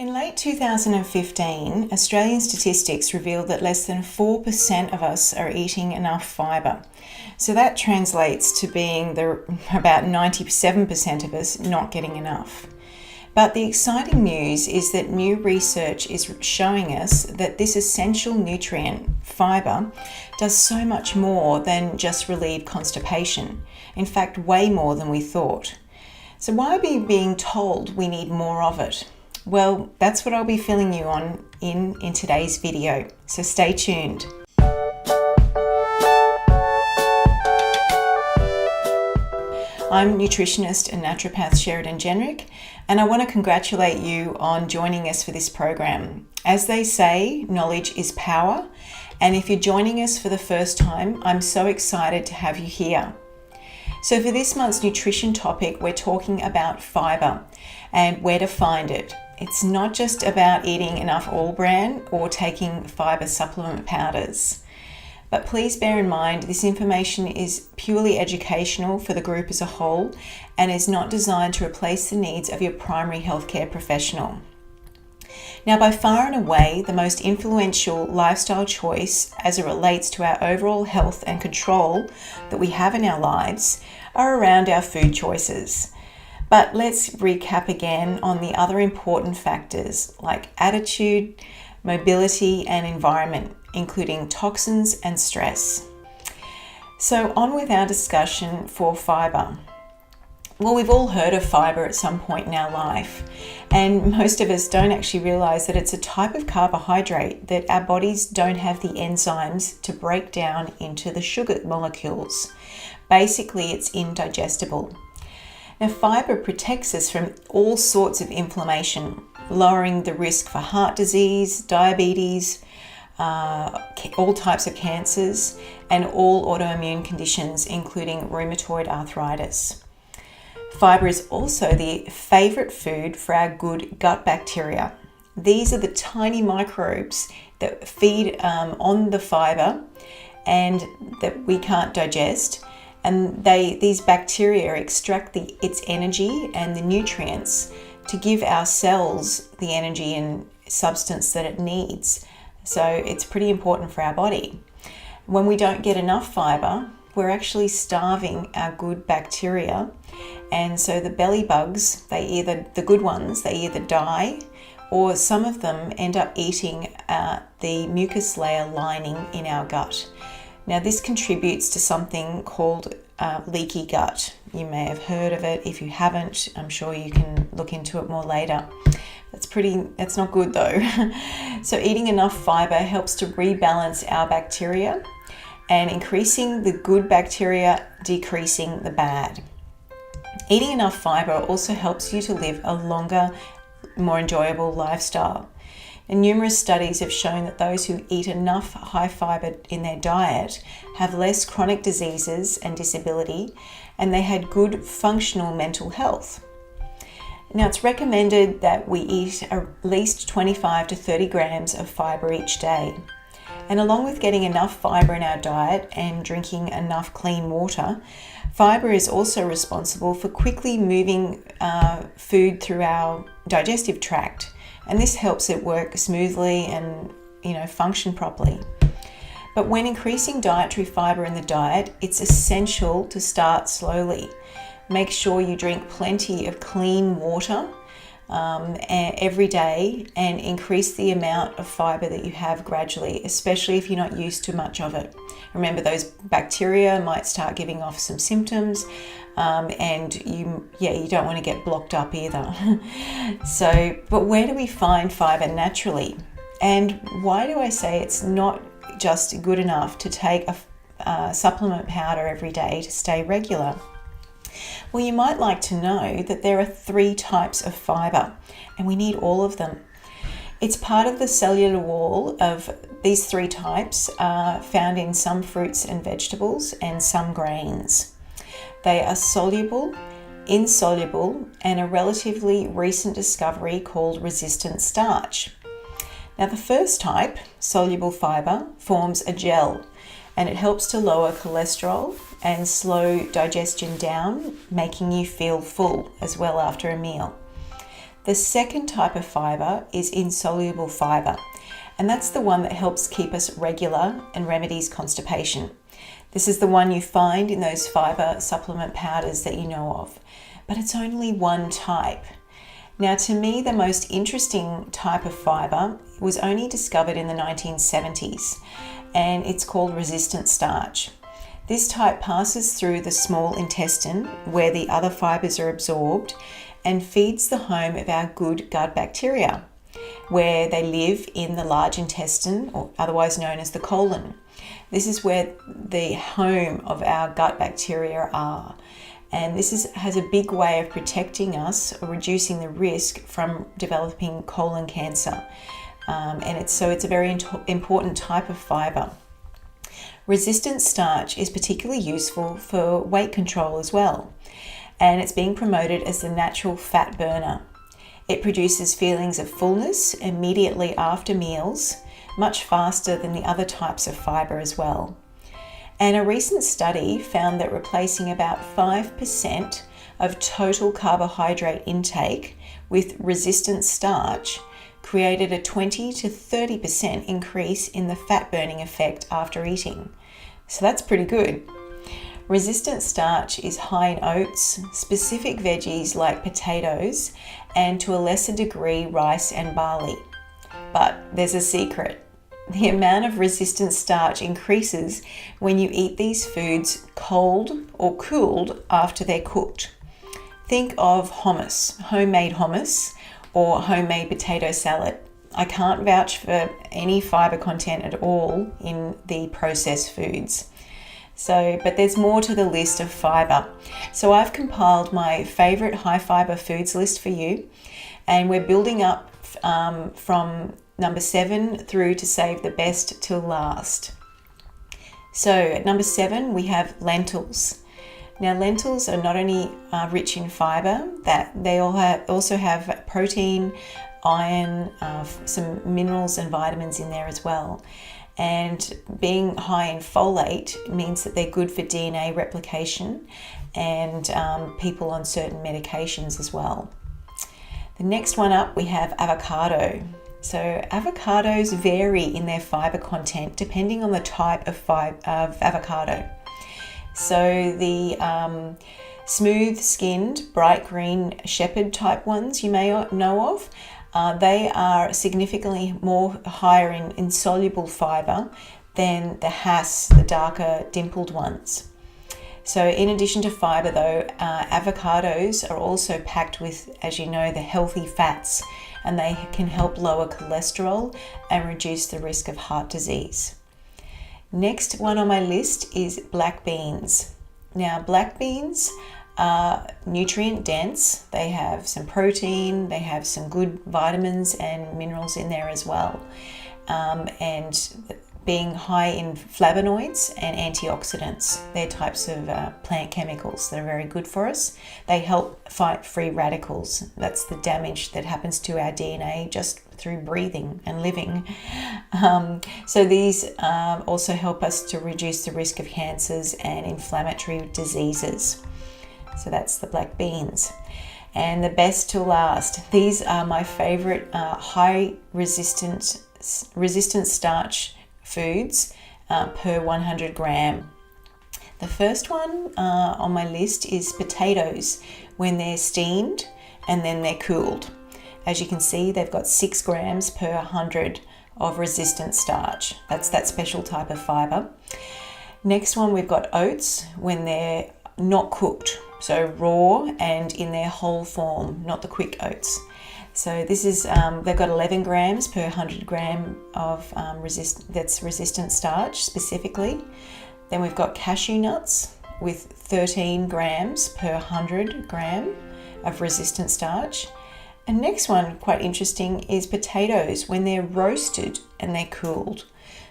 In late 2015, Australian statistics revealed that less than 4% of us are eating enough fibre. So that translates to being about 97% of us not getting enough. But the exciting news is that new research is showing us that this essential nutrient, fibre, does so much more than just relieve constipation. In fact, way more than we thought. So why are we being told we need more of it? Well, that's what I'll be filling you on in today's video, so stay tuned. I'm nutritionist and naturopath Sheridan Genrich, and I want to congratulate you on joining us for this program. As they say, knowledge is power, and if you're joining us for the first time, I'm so excited to have you here. So for this month's nutrition topic, we're talking about fibre and where to find it. It's not just about eating enough all bran or taking fibre supplement powders. But please bear in mind, this information is purely educational for the group as a whole and is not designed to replace the needs of your primary healthcare professional. Now, by far and away, the most influential lifestyle choice as it relates to our overall health and control that we have in our lives are around our food choices. But let's recap again on the other important factors like attitude, mobility, and environment, including toxins and stress. So on with our discussion for fibre. Well, we've all heard of fibre at some point in our life, and most of us don't actually realise that it's a type of carbohydrate that our bodies don't have the enzymes to break down into the sugar molecules. Basically, it's indigestible. Now, fibre protects us from all sorts of inflammation, lowering the risk for heart disease, diabetes, all types of cancers, and all autoimmune conditions, including rheumatoid arthritis. Fibre is also the favourite food for our good gut bacteria. These are the tiny microbes that feed on the fibre and that we can't digest. And these bacteria extract its energy and the nutrients to give our cells the energy and substance that it needs. So it's pretty important for our body. When we don't get enough fibre, we're actually starving our good bacteria. And so the belly bugs, the good ones, they either die, or some of them end up eating the mucus layer lining in our gut. Now, this contributes to something called leaky gut. You may have heard of it. If you haven't, I'm sure you can look into it more later. That's not good though. So eating enough fibre helps to rebalance our bacteria and increasing the good bacteria, decreasing the bad. Eating enough fibre also helps you to live a longer, more enjoyable lifestyle. And numerous studies have shown that those who eat enough high fibre in their diet have less chronic diseases and disability, and they had good functional mental health. Now, it's recommended that we eat at least 25 to 30 grams of fibre each day. And along with getting enough fibre in our diet and drinking enough clean water, fibre is also responsible for quickly moving food through our digestive tract. And this helps it work smoothly and, function properly. But when increasing dietary fibre in the diet, it's essential to start slowly. Make sure you drink plenty of clean water every day and increase the amount of fibre that you have gradually, especially if you're not used to much of it. Remember, those bacteria might start giving off some symptoms, and you don't want to get blocked up either. But where do we find fibre naturally? And why do I say it's not just good enough to take a supplement powder every day to stay regular? Well, you might like to know that there are 3 types of fibre, and we need all of them. It's part of the cellular wall of these 3 types found in some fruits and vegetables and some grains. They are soluble, insoluble, and a relatively recent discovery called resistant starch. Now, the first type, soluble fibre, forms a gel, and it helps to lower cholesterol and slow digestion down, making you feel full as well after a meal. The second type of fibre is insoluble fibre, and that's the one that helps keep us regular and remedies constipation. This is the one you find in those fibre supplement powders that you know of, but it's only one type. Now, to me, the most interesting type of fibre was only discovered in the 1970s, and it's called resistant starch. This type passes through the small intestine where the other fibres are absorbed and feeds the home of our good gut bacteria, where they live in the large intestine, or otherwise known as the colon. This is where the home of our gut bacteria are. And this has a big way of protecting us or reducing the risk from developing colon cancer. It's a very important type of fibre. Resistant starch is particularly useful for weight control as well, and it's being promoted as the natural fat burner. It produces feelings of fullness immediately after meals, much faster than the other types of fibre as well. And a recent study found that replacing about 5% of total carbohydrate intake with resistant starch created a 20 to 30% increase in the fat burning effect after eating. So that's pretty good. Resistant starch is high in oats, specific veggies like potatoes, and to a lesser degree rice and barley. But there's a secret. The amount of resistant starch increases when you eat these foods cold or cooled after they're cooked. Think of hummus, homemade hummus, or homemade potato salad. I can't vouch for any fibre content at all in the processed foods. But there's more to the list of fibre. So I've compiled my favourite high fibre foods list for you, and we're building up from number 7 through to save the best till last. So at number 7 we have lentils. Now lentils are not only rich in fibre, that they also have protein, iron, some minerals and vitamins in there as well. And being high in folate means that they're good for DNA replication and people on certain medications as well. The next one up we have avocado. So avocados vary in their fibre content depending on the type of avocado. So the smooth-skinned, bright green shepherd type ones you may know of, they are significantly more higher in insoluble fibre than the Hass, the darker dimpled ones. So in addition to fibre though, avocados are also packed with, as you know, the healthy fats, and they can help lower cholesterol and reduce the risk of heart disease. Next one on my list is black beans. Now black beans are nutrient dense. They have some protein, they have some good vitamins and minerals in there as well. And being high in flavonoids and antioxidants, they're types of plant chemicals that are very good for us. They help fight free radicals. That's the damage that happens to our DNA just through breathing and living. So these also help us to reduce the risk of cancers and inflammatory diseases. So that's the black beans. And the best to last. These are my favorite high resistant starch foods per 100 gram. The first one on my list is potatoes when they're steamed and then they're cooled. As you can see, they've got 6 grams per 100 of resistant starch. That's that special type of fibre. Next one, we've got oats when they're not cooked, so raw and in their whole form, not the quick oats. So this is, they've got 11 grams per 100 gram of resistant starch specifically. Then we've got cashew nuts with 13 grams per 100 gram of resistant starch. And next one, quite interesting, is potatoes when they're roasted and they're cooled.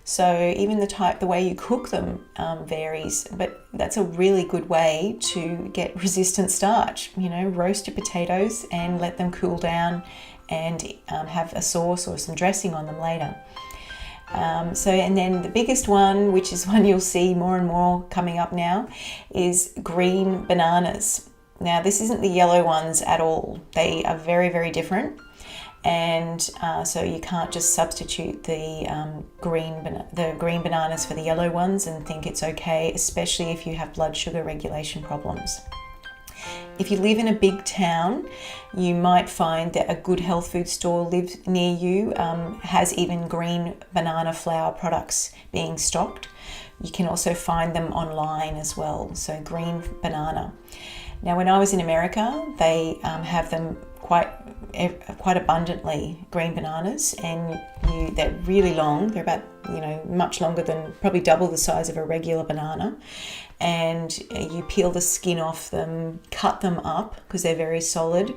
So even the way you cook them varies, but that's a really good way to get resistant starch. You know, roast your potatoes and let them cool down and have a sauce or some dressing on them later. And then the biggest one, which is one you'll see more and more coming up now, is green bananas. Now, this isn't the yellow ones at all. They are very, very different. And so you can't just substitute the green bananas for the yellow ones and think it's okay, especially if you have blood sugar regulation problems. If you live in a big town, you might find that a good health food store near you has even green banana flour products being stocked. You can also find them online as well, so green banana. Now, when I was in America, they have them quite abundantly, green bananas, and they're really long. They're about, much longer than, probably double the size of a regular banana. And you peel the skin off them, cut them up because they're very solid,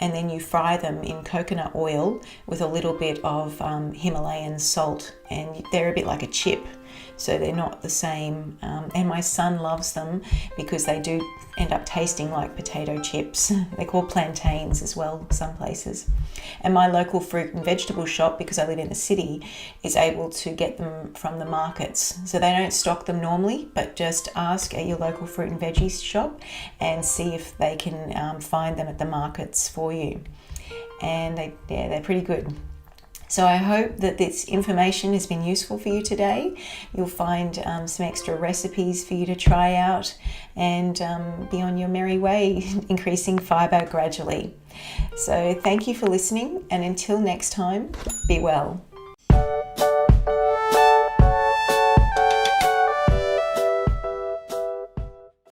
and then you fry them in coconut oil with a little bit of Himalayan salt, and they're a bit like a chip. So they're not the same. And my son loves them because they do end up tasting like potato chips. They're called plantains as well, some places. And my local fruit and vegetable shop, because I live in the city, is able to get them from the markets. So they don't stock them normally, but just ask at your local fruit and veggies shop and see if they can find them at the markets for you. And they're pretty good. So I hope that this information has been useful for you today. You'll find some extra recipes for you to try out and be on your merry way, increasing fibre gradually. So thank you for listening, and until next time, be well.